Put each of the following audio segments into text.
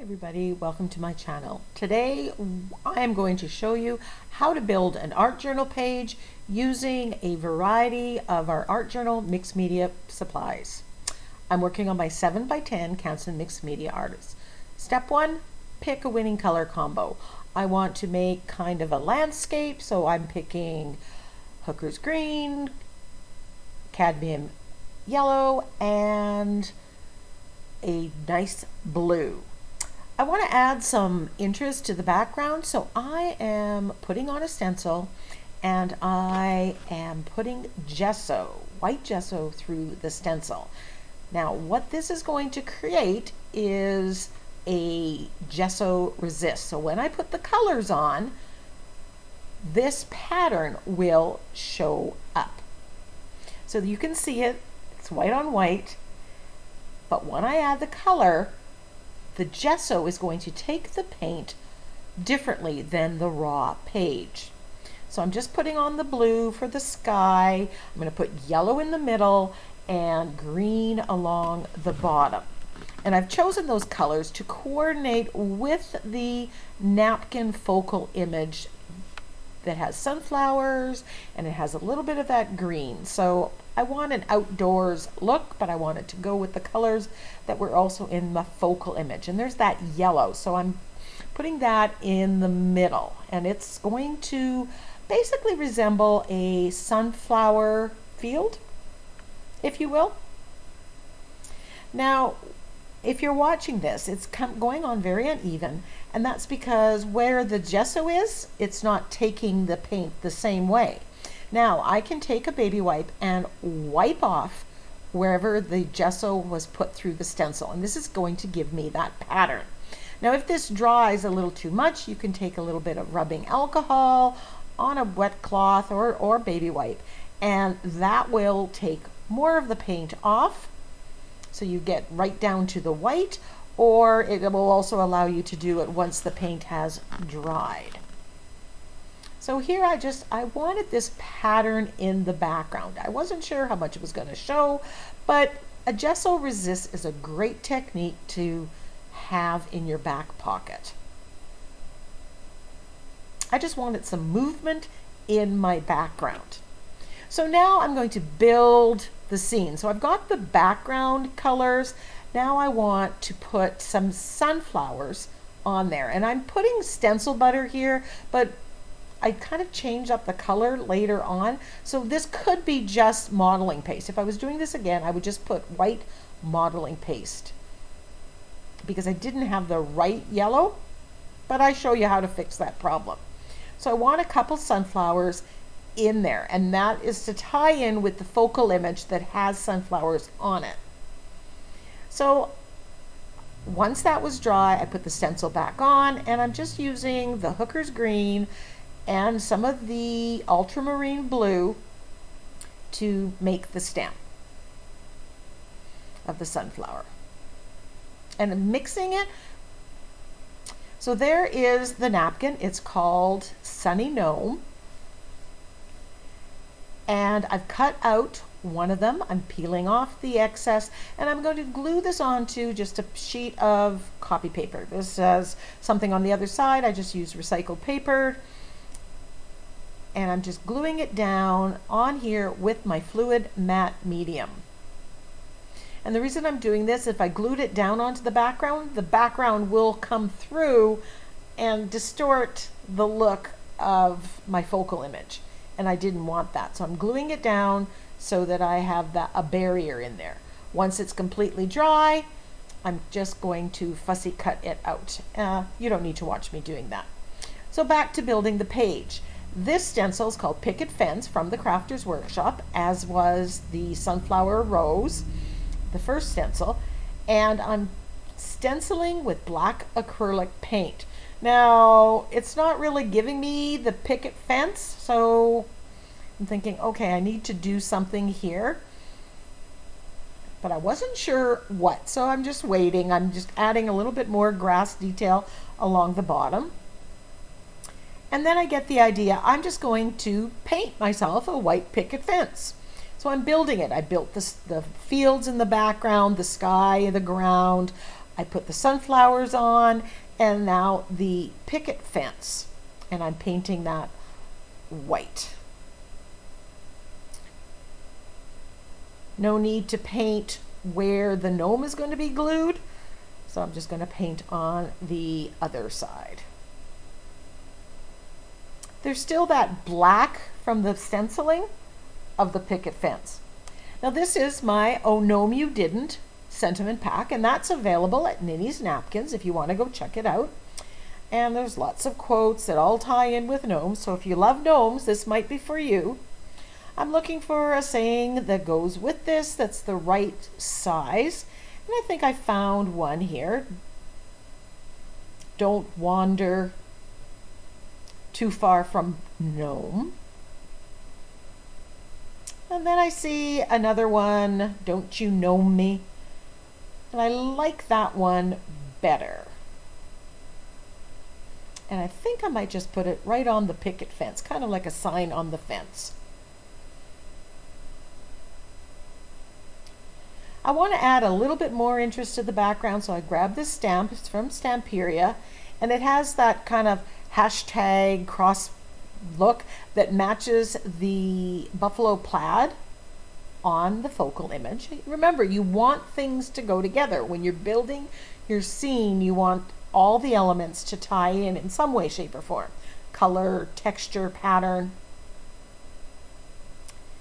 Everybody, welcome to my channel. Today I am going to show you how to build an art journal page using a variety of our art journal mixed media supplies. I'm working on my 7x10 Canson mixed media artist. Step 1, pick a winning color combo. I want to make kind of a landscape, so I'm picking Hooker's green, cadmium yellow, and a nice blue. I want to add some interest to the background, so I am putting on a stencil and I am putting gesso, white gesso, through the stencil. Now what this is going to create is a gesso resist. So when I put the colors on, this pattern will show up. So you can see it, it's white on white, but when I add the color, the gesso is going to take the paint differently than the raw page. So I'm just putting on the blue for the sky. I'm going to put yellow in the middle and green along the bottom. And I've chosen those colors to coordinate with the napkin focal image that has sunflowers and it has a little bit of that green. So I want an outdoors look, but I want it to go with the colors that were also in the focal image. And there's that yellow, so I'm putting that in the middle. And it's going to basically resemble a sunflower field, if you will. Now, if you're watching this, it's going on very uneven, and that's because where the gesso is, it's not taking the paint the same way. Now I can take a baby wipe and wipe off wherever the gesso was put through the stencil, and this is going to give me that pattern. Now if this dries a little too much, you can take a little bit of rubbing alcohol on a wet cloth or baby wipe, and that will take more of the paint off, so you get right down to the white, or it will also allow you to do it once the paint has dried. So here I wanted this pattern in the background. I wasn't sure how much it was going to show, but a gesso resist is a great technique to have in your back pocket. I just wanted some movement in my background. So now I'm going to build the scene. So I've got the background colors. Now I want to put some sunflowers on there. And I'm putting stencil butter here, but I kind of changed up the color later on. So this could be just modeling paste. If I was doing this again, I would just put white modeling paste because I didn't have the right yellow, but I show you how to fix that problem. So I want a couple sunflowers in there, and that is to tie in with the focal image that has sunflowers on it. So once that was dry, I put the stencil back on, and I'm just using the Hooker's green and some of the ultramarine blue to make the stem of the sunflower. And I'm mixing it. So there is the napkin. It's called Sunny Gnome. And I've cut out one of them. I'm peeling off the excess, and I'm going to glue this onto just a sheet of copy paper. This has something on the other side. I just used recycled paper, and I'm just gluing it down on here with my fluid matte medium. And the reason I'm doing this, if I glued it down onto the background will come through and distort the look of my focal image. And I didn't want that. So I'm gluing it down so that I have a barrier in there. Once it's completely dry, I'm just going to fussy cut it out. You don't need to watch me doing that. So back to building the page. This stencil is called Picket Fence from the Crafter's Workshop, as was the Sunflower Rose, the first stencil. And I'm stenciling with black acrylic paint. Now, it's not really giving me the picket fence, so I'm thinking, okay, I need to do something here. But I wasn't sure what, so I'm just waiting. I'm just adding a little bit more grass detail along the bottom. And then I get the idea. I'm just going to paint myself a white picket fence. So I'm building it. I built the fields in the background, the sky, the ground. I put the sunflowers on, and now the picket fence, and I'm painting that white. No need to paint where the gnome is going to be glued, so I'm just going to paint on the other side. There's still that black from the stenciling of the picket fence. Now this is my Oh Gnome You Didn't sentiment pack, and that's available at Ninny's Napkins if you want to go check it out. And there's lots of quotes that all tie in with gnomes, so if you love gnomes, this might be for you. I'm looking for a saying that goes with this, that's the right size, and I think I found one here. Don't wander too far from gnome. And then I see another one, don't you know me? And I like that one better. And I think I might just put it right on the picket fence, kind of like a sign on the fence. I want to add a little bit more interest to the background, so I grabbed this stamp. It's from Stamperia, and it has that kind of hashtag cross look that matches the buffalo plaid on the focal image. Remember, you want things to go together. When you're building your scene, you want all the elements to tie in some way, shape, or form. Color, texture, pattern.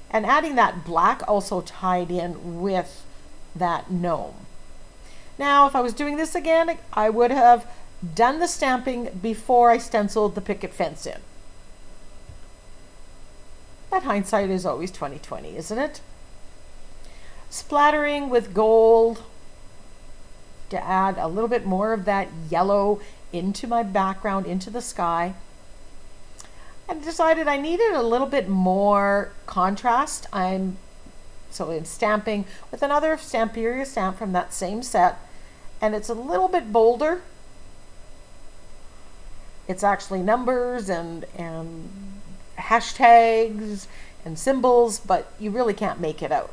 And adding that black also tied in with that gnome. Now, if I was doing this again, I would have done the stamping before I stenciled the picket fence in. But hindsight is always 20/20, isn't it? Splattering with gold to add a little bit more of that yellow into my background, into the sky. I decided I needed a little bit more contrast. So I'm stamping with another Stamperia stamp from that same set, and it's a little bit bolder. It's actually numbers and hashtags and symbols, but you really can't make it out.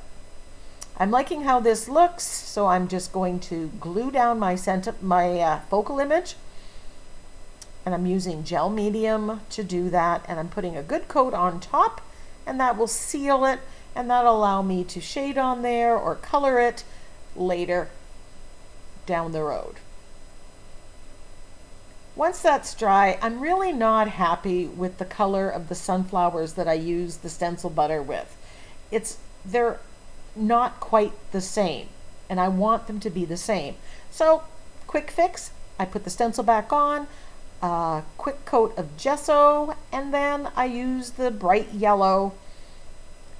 I'm liking how this looks, so I'm just going to glue down my focal image, and I'm using gel medium to do that, and I'm putting a good coat on top, and that will seal it, and that'll allow me to shade on there or color it later down the road. Once that's dry, I'm really not happy with the color of the sunflowers that I use the stencil butter with. They're not quite the same, and I want them to be the same. So, quick fix, I put the stencil back on, a quick coat of gesso, and then I use the bright yellow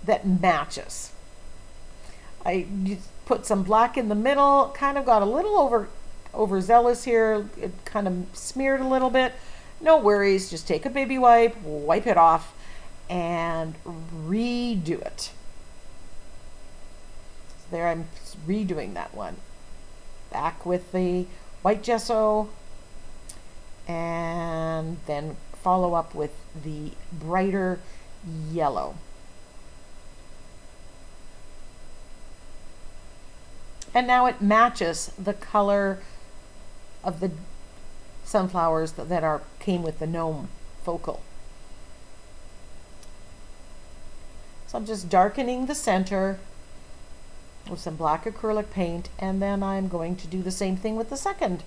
that matches. I put some black in the middle, kind of got a little overzealous here. It kind of smeared a little bit. No worries, just take a baby wipe it off, and redo it. So there, I'm redoing that one. Back with the white gesso, and then follow up with the brighter yellow. And now it matches the color of the sunflowers that came with the gnome focal. So I'm just darkening the center with some black acrylic paint, and then I'm going to do the same thing with the second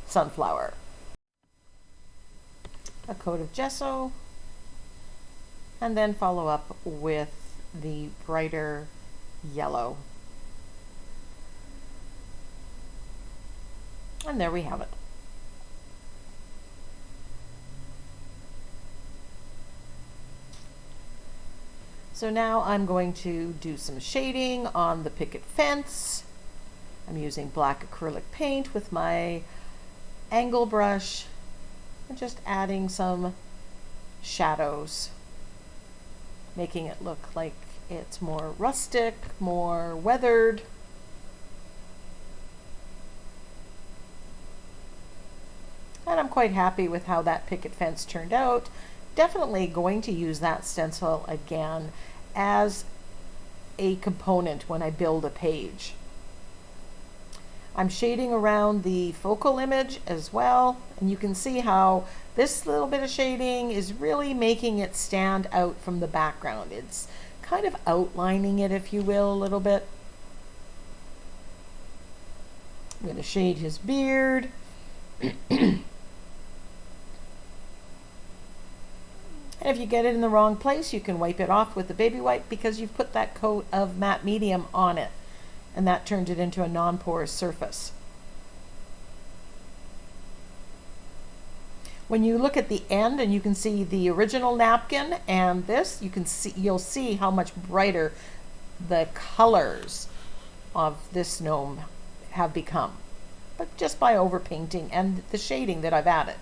sunflower. A coat of gesso, and then follow up with the brighter yellow. And there we have it. So now I'm going to do some shading on the picket fence. I'm using black acrylic paint with my angle brush and just adding some shadows, making it look like it's more rustic, more weathered. And I'm quite happy with how that picket fence turned out. Definitely going to use that stencil again as a component when I build a page. I'm shading around the focal image as well, and you can see how this little bit of shading is really making it stand out from the background. It's kind of outlining it, if you will, a little bit. I'm going to shade his beard. And if you get it in the wrong place, you can wipe it off with the baby wipe because you've put that coat of matte medium on it, and that turned it into a non-porous surface. When you look at the end and you can see the original napkin and this, you'll see how much brighter the colors of this gnome have become, but just by overpainting and the shading that I've added.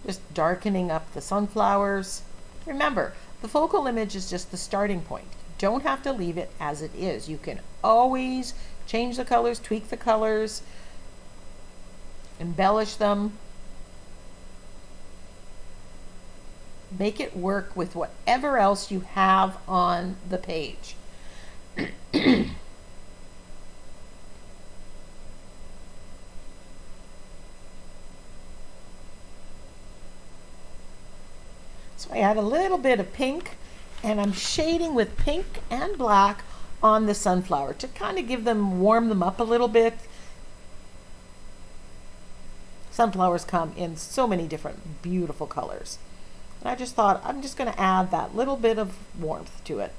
Just darkening up the sunflowers. Remember, the focal image is just the starting point. You don't have to leave it as it is. You can always change the colors, tweak the colors, embellish them. Make it work with whatever else you have on the page. So I add a little bit of pink, and I'm shading with pink and black on the sunflower to kind of warm them up a little bit. Sunflowers come in so many different beautiful colors. And I just thought I'm just going to add that little bit of warmth to it.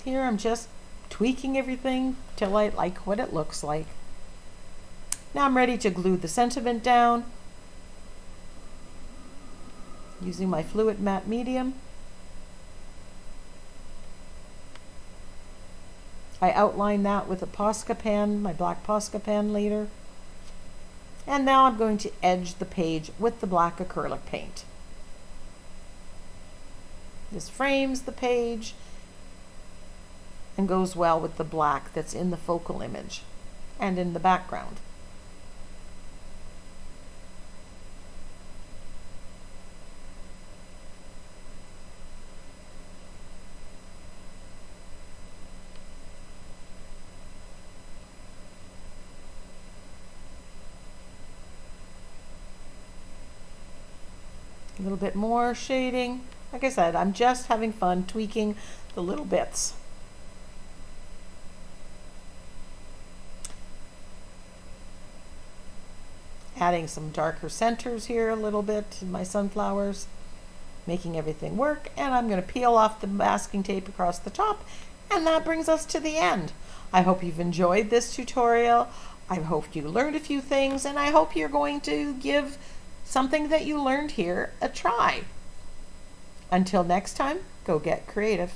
Here I'm just tweaking everything till I like what it looks like. Now I'm ready to glue the sentiment down using my fluid matte medium. I outline that with a Posca pen, my black Posca pen later. And now I'm going to edge the page with the black acrylic paint. This frames the page and goes well with the black that's in the focal image and in the background. A little bit more shading. Like I said, I'm just having fun tweaking the little bits. Adding some darker centers here a little bit in my sunflowers, making everything work, and I'm going to peel off the masking tape across the top, and that brings us to the end. I hope you've enjoyed this tutorial. I hope you learned a few things, and I hope you're going to give something that you learned here a try. Until next time, go get creative.